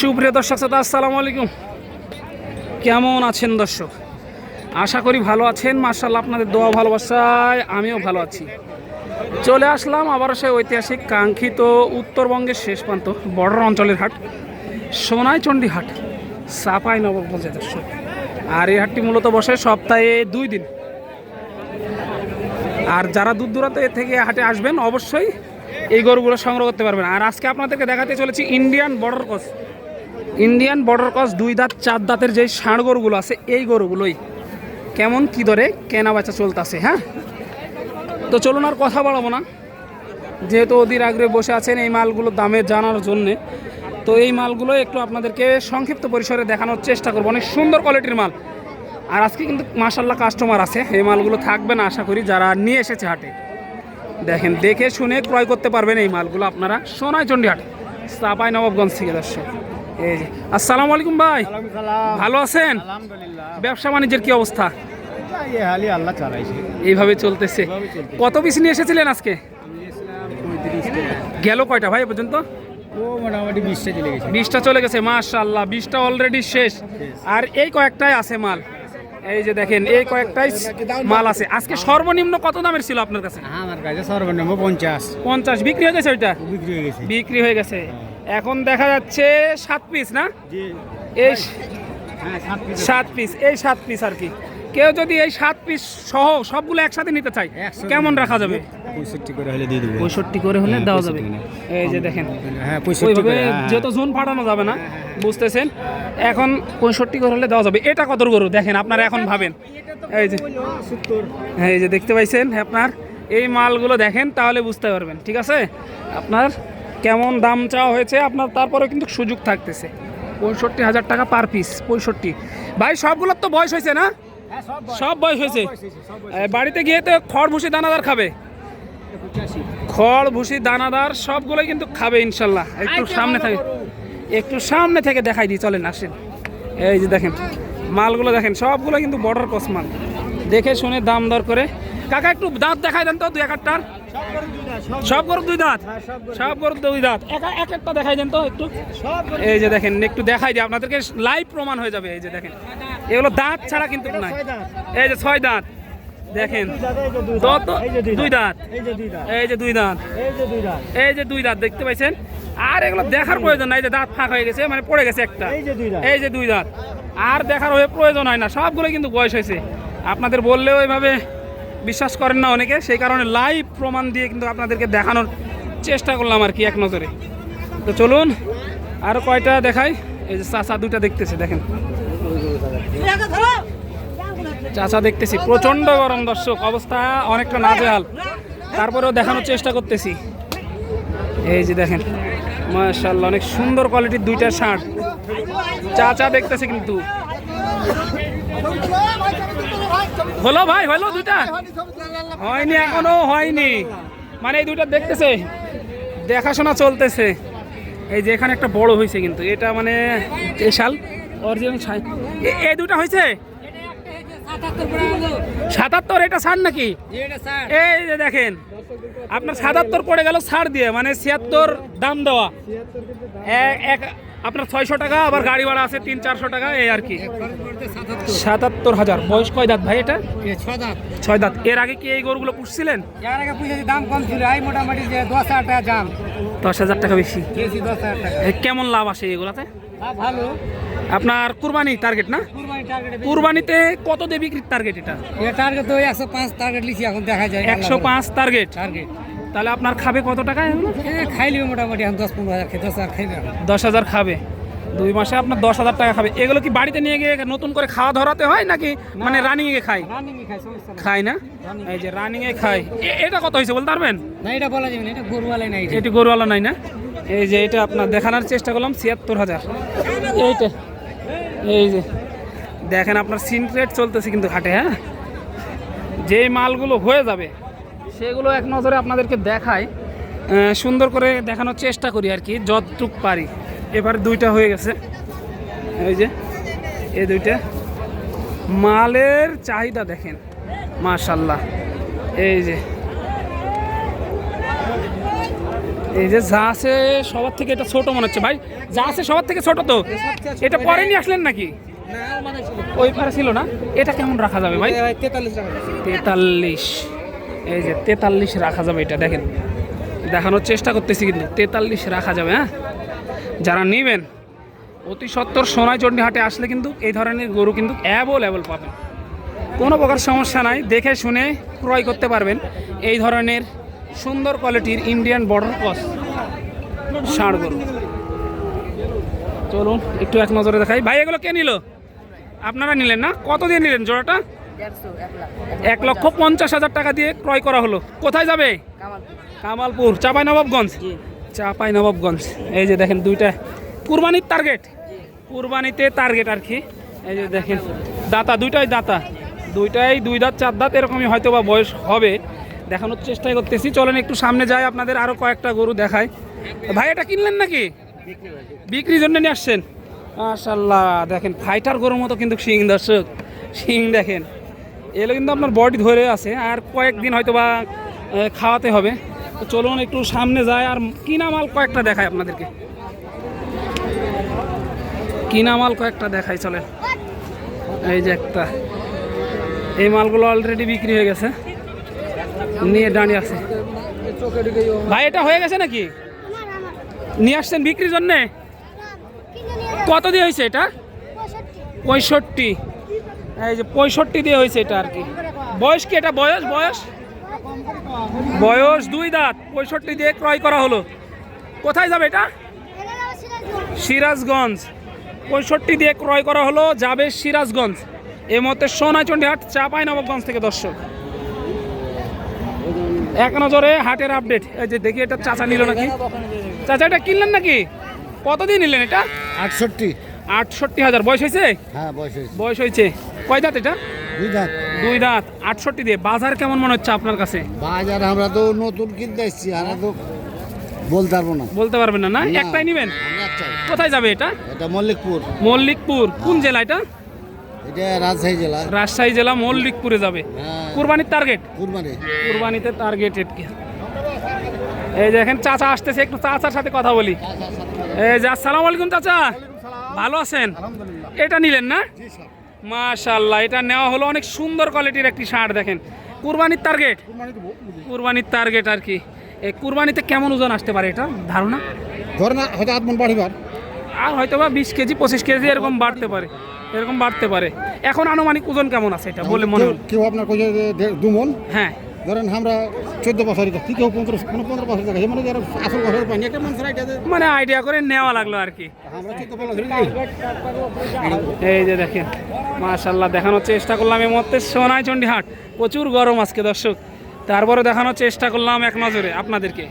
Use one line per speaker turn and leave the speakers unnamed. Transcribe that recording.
সুপ্রিয় দর্শক শ্রোতা, আসসালামু আলাইকুম। কেমন আছেন দর্শক? আশা করি ভালো আছেন। মাশাআল্লাহ, আপনাদের দোয়া ভালোবাসায় আমিও ভালো আছি। চলে আসলাম আবারও সেই ঐতিহাসিক কাঙ্ক্ষিত উত্তরবঙ্গের শেষ প্রান্ত বর্ডার অঞ্চলের হাট, সোনাইচন্ডী হাট, চাঁপাইনবাবগঞ্জে দর্শক। আর এই হাটটি মূলত বসে সপ্তাহে 2 দিন। আর যারা দূর দূরান্ত থেকে হাটে আসবেন অবশ্যই এই গরুগুলো সংগ্রহ করতে পারবেন। আর আজকে আপনাদেরকে দেখাতে চলেছি Indian border cross. Indian border cross 2 দাঁত 4 দাঁতের যেই ষাঁড় গরুগুলো আছে, এই গরুগুলোই কেমন কি দরে কেনা বেচা চলতেছে। হ্যাঁ, তো চলুন আর কথা বাড়াবো না, যেহেতু অধীর আগ্রহে বসে আছেন এই মালগুলোর দামে জানার জন্যে। তো এই মালগুলো একটু আপনাদেরকে সংক্ষিপ্ত পরিসরে দেখানোর চেষ্টা করবো। অনেক সুন্দর কোয়ালিটির মাল। আর আজকে কিন্তু মাশাআল্লাহ কাস্টমার আছে, এই মালগুলো থাকবে না আশা করি। যারা নিয়ে এসেছে হাটে, দেখেন দেখে শুনে ক্রয় করতে পারবেন এই মালগুলো আপনারা সোনাইচন্ডী হাট, চাঁপাইনবাবগঞ্জ থেকে দর্শক। এই যে আসসালামু আলাইকুম ভাই, ভালো আছেন? ব্যবসা বাণিজ্যের কি অবস্থা? এইভাবে চলতেছে। কত পিস নিয়ে এসেছিলেন আজকে? গেল কয়টা ভাই পর্যন্ত?
মোটামুটি
20টা চলে গেছে। মাশাআল্লাহ, 20টা অলরেডি শেষ। আর এই কয়েকটাই আছে মাল। এই যে দেখেন, এই কয়েকটাই মাল আছে। আজকে সর্বনিম্ন কত দামের ছিল আপনার কাছে?
আমার কাছে সর্বনিম্ন
50 বিক্রি হয়ে গেছে। ওইটা বিক্রি হয়ে গেছে। এখন দেখা যাচ্ছে 7 পিস না? এই 7 পিস, এই 7 পিস আর কি। কেউ যদি এই 7 পিস সহ সবগুলো একসাথে নিতে চাই, কেমন রাখা যাবে?
65 করে হলে দিয়ে দেব।
65 করে হলে দেওয়া যাবে। এই যে দেখেন, হ্যাঁ 65 করে, যেহেতু জোন ফাটানো যাবে না, বুঝতেছেন। এখন 65 করে হলে দেওয়া যাবে। এটা কত গরু দেখেন আপনারা, এখন ভাবেন। এই যে এই যে দেখতে পাইছেন আপনার, এই মালগুলো দেখেন তাহলে বুঝতে পারবেন। ঠিক আছে, আপনার কেমন দাম চাওয়া হয়েছে আপনার, তারপরে কিন্তু সুযোগ থাকতেছে। 65,000 টাকা পার পিস। 65 ভাই, সবগুলোর তো বয়স হয়েছে না? সব বয়স হয়েছে। বাড়িতে গিয়ে তো খড় ভুসি দানাদার খাবে, খড় ভুসি দানাদার সবগুলোই কিন্তু খাবে ইনশাল্লাহ। একটু সামনে থেকে দেখাই দিই, চলেন আসেন। এই যে দেখেন মালগুলো দেখেন, সবগুলো কিন্তু বর্ডার ক্রস মাল। দেখে শুনে দাম দর করে। কাকা একটু দাঁত দেখাই দেন তো, 2-1টার। সব গরু 2 দাঁত, সব গরু 2 দাঁত। এক একটা দেখাই দেন তো একটু। এই যে দেখেন, একটু দেখাই দিই আপনাদেরকে, লাইভ প্রমাণ হয়ে যাবে। এই যে দেখেন, এগুলো দাঁত ছাড়া কিন্তু নাই। এই যে 6 দাঁত দেখেন, 2 দাঁত, এই যে 2 দাঁত, এই যে 2 দাঁত দেখতে পাইছেন। আর এগুলো দেখার প্রয়োজন নাই যে দাঁত ফাঁক হয়ে গেছে, মানে পড়ে গেছে একটা। এই যে 2 দাঁত, আর দেখার প্রয়োজন হয় না, সবগুলো কিন্তু বয়স হয়েছে। আপনাদের বললেও এইভাবে বিশ্বাস করেন না অনেকে, সেই কারণে লাইভ প্রমাণ দিয়ে কিন্তু আপনাদেরকে দেখানোর চেষ্টা করলাম আর কি এক নজরে। তো চলুন আরো কয়টা দেখাই। এই যে চাচা 2টা দেখতেছে, দেখেন চাচা দেখতেছি। প্রচন্ড গরম দর্শক, অবস্থা অনেকটা নাজেহাল, তারপরেও দেখানোর চেষ্টা করতেছি। এই যে দেখেন মাশাআল্লাহ, অনেক সুন্দর কোয়ালিটির 2টা ষাঁড় চাচা দেখতেছে। কিন্তু হলো ভাই, হলো 2টা? হয়নি, এখনো হয়নি। মানে এই 2টা দেখতেছে, দেখাশোনা চলতেছে। এই যে এখানে একটা বড় হয়েছে, কিন্তু এটা মানে শাল অরিজিনাল। এই 2টা হয়েছে 77। এটা ছাড় নাকি? এই যে দেখেন আপনার 77 পড়ে গেল ছাড় দিয়ে, মানে 76 দাম দেওয়া। আপনার 600 টাকা, আবার গাড়ি ভাড়া আছে 300-400 টাকা, এই আর কি। 77,000। বয়স কয় দাঁত ভাই এটা? 6 দাঁত। এর আগে কি এই গরুগুলো পুষছিলেন?
দাম কম ছিল, মোটামুটি 10,000 টাকা দাম।
10,000 টাকা বেশি।
10,000 টাকা।
কেমন লাভ আসে এগুলাতে?
ভালো।
আপনার কুরবানি টার্গেট না? কুরবানিতে কত দিয়ে বিক্রির টার্গেট এটা?
টার্গেট তো 105 টার্গেট লিখি, এখন দেখা যায়
105 টার্গেট। তাহলে আপনার খাবে কত টাকা?
খাইলে মোটামুটি 10-15,000 খেয়ে 10,000 খাইবে।
10,000 খাবে। 2 মাসে আপনার 10,000 টাকা খাবে। এগুলো কি বাড়িতে নিয়ে গিয়ে নতুন করে খাওয়া ধরাতে হয় নাকি মানে রানিং এ খায়? খায় না? এই যে রানিং এ খায়। এটা কত হয়েছে বলতে পারবেন?
না, এটা বলা যাবে না, এটা গরুওয়ালা নাই।
এটা গরুওয়ালা নাই না? এই যে এটা আপনার দেখানোর চেষ্টা করলাম 76,000। এইটা এই যে দেখেন আপনার সিন রেট চলতেছে কিন্তু হাটে। হ্যাঁ, যে মালগুলো হয়ে যাবে সেগুলো এক নজরে আপনাদেরকে দেখাই, সুন্দর করে দেখানোর চেষ্টা করি আর কি, যতটুক পারি। এবার 2টা হয়ে গেছে। এই যে এই 2টা মালের চাহিদা দেখেন মাশাআল্লাহ। এই যে এই যে যা আছে সবার থেকে এটা ছোট মনে হচ্ছে ভাই, যা আছে সবার থেকে ছোট তো, এটা পরে নিয়ে আসলেন নাকি? ওই পারে ছিল না, এটা কেমন রাখা যাবে ভাই?
43 টাকা।
43, এই যে 43 রাখা যাবে। এটা দেখেন, দেখানোর চেষ্টা করতেছি, কিন্তু 43 রাখা যাবে। হ্যাঁ, যারা নেবেন অতি সত্বর সোনাইচন্ডী হাটে আসলে কিন্তু এই ধরনের গরু কিন্তু অ্যাভেলেবল পাবেন, কোনো প্রকার সমস্যা নাই, দেখে শুনে ক্রয় করতে পারবেন এই ধরনের সুন্দর কোয়ালিটির ইন্ডিয়ান বর্ডার ক্রস ষাঁড় গরু। চলুন একটু এক নজরে দেখাই। ভাই এগুলো কে নিল? আপনারা নিলেন না? কত দিয়ে নিলেন জোড়াটা? 1,50,000 টাকা দিয়ে ক্রয় করা হলো। কোথায় যাবে? কামালপুর, চাঁপাইনবাবগঞ্জ। চাঁপাইনবাবগঞ্জ। এই যে দেখেন দুইটা কুরবানির টার্গেট, কুরবানিতে টার্গেট আর কি। এই যে দেখেন দাতা, দুইটাই দাতা, দুইটাই 2 দাঁত 4 দাঁত এরকমই হয়তো বা বয়স হবে, দেখানোর চেষ্টাই করতেছি। চলেন একটু সামনে যাই, আপনাদের আরও কয়েকটা গরু দেখায়। ভাই এটা কিনলেন নাকি? বিক্রির জন্য নিয়ে আসছেন? মাশাআল্লাহ, দেখেন ফাইটার গরুর মতো কিন্তু শিং, দর্শক শিং দেখেন, এগুলো কিন্তু আপনার বডি ধরে আছে, আর কয়েকদিন হয়তো বা খাওয়াতে হবে। তো চলুন একটু সামনে যায়, আর কিনা মাল কয়েকটা দেখায় আপনাদেরকে, কিনা মাল কয়েকটা দেখাই। চলেন, এই যে একটা, এই মালগুলো অলরেডি বিক্রি হয়ে গেছে, নিয়ে দাঁড়িয়ে আছে। ভাই এটা হয়ে গেছে নাকি? নিয়ে আসছেন বিক্রির জন্যে? কত দিয়ে হয়েছে এটা? 65। এই যে 65 দিয়ে হয়েছে এটা আর কি। বয়স কি এটা? বয়স বয়স বয়স 2 দাঁত, 65 দিয়ে ক্রয় করা হলো। কোথায় যাবে এটা? সিরাজগঞ্জ। 65 দিয়ে ক্রয় করা হলো, যাবে সিরাজগঞ্জ। এই মধ্যে সোনাইচন্ডী হাট, চাঁপাইনবাবগঞ্জ থেকে। দর্শক এক নজরে হাটের আপডেট। এই যে দেখি এটা চাচা নিল নাকি? চাচা এটা কিনলেন নাকি? কত দিয়ে নিলেন এটা? 68,000। বয়স হয়েছে?
হ্যাঁ, বয়স হয়েছে।
বয়স হয়েছে। কয় দাঁত এটা?
2 দাঁত।
2 দাঁত। 68 দিয়ে। বাজার কেমন মনে হচ্ছে আপনার কাছে?
বাজার আমরা তো নতুন কিনতে এসেছি, আমরা তো বলতে পারবো না।
বলতে পারবেন না? না,
না,
একটাই নেবেন?
আমরা একটাই।
কোথায় যাবে এটা?
এটা মল্লিকপুর।
মল্লিকপুর। কোন জেলা এটা?
এটা রাজশাহী জেলা।
রাজশাহী জেলা, মল্লিকপুরে যাবে।
হ্যাঁ,
কুরবানির টার্গেট?
কুরবানি।
কুরবানিতে টার্গেটেড কি? এই দেখেন চাচা আসতেছে, একটু চাচার সাথে কথা বলি। এই যে আসসালামু আলাইকুম চাচা, ভালো আছেন? এটা নিলেন না? মাশাআল্লাহ, এটা নেওয়া হলো। অনেক সুন্দর কোয়ালিটির একটি ষাঁড় দেখেন, কুরবানির টার্গেট। কুরবানির টার্গেট আর কি। এই কুরবানিতে কেমন ওজন আসতে পারে এটা ধারণা?
ধর না, হয়তো 8 মণ বাড়িবার,
আর হয়তো বা 20 কেজি 25 কেজি এরকম বাড়তে পারে, এরকম বাড়তে পারে। এখন আনুমানিক ওজন কেমন আছে এটা বলে মনে হল?
কেউ আপনার কইছে 2 মণ।
হ্যাঁ,
ধরেন আমরা 14 বছর, কি কেউ 15 বছর দেখে, মানে যারা আসল বছর পানি একটা মানুষের আইডিয়া দেয়,
মানে আইডিয়া করে নেওয়া লাগলো আর কি।
আমরা 14 বছর ধরে
এই যে দেখেন মাশাআল্লাহ, দেখানোর চেষ্টা করলাম এই মুহূর্তে সোনাইচন্ডী হাট। প্রচুর গরম আজকে দর্শক, তারপরে দেখানোর চেষ্টা করলাম এক নজরে আপনাদেরকে।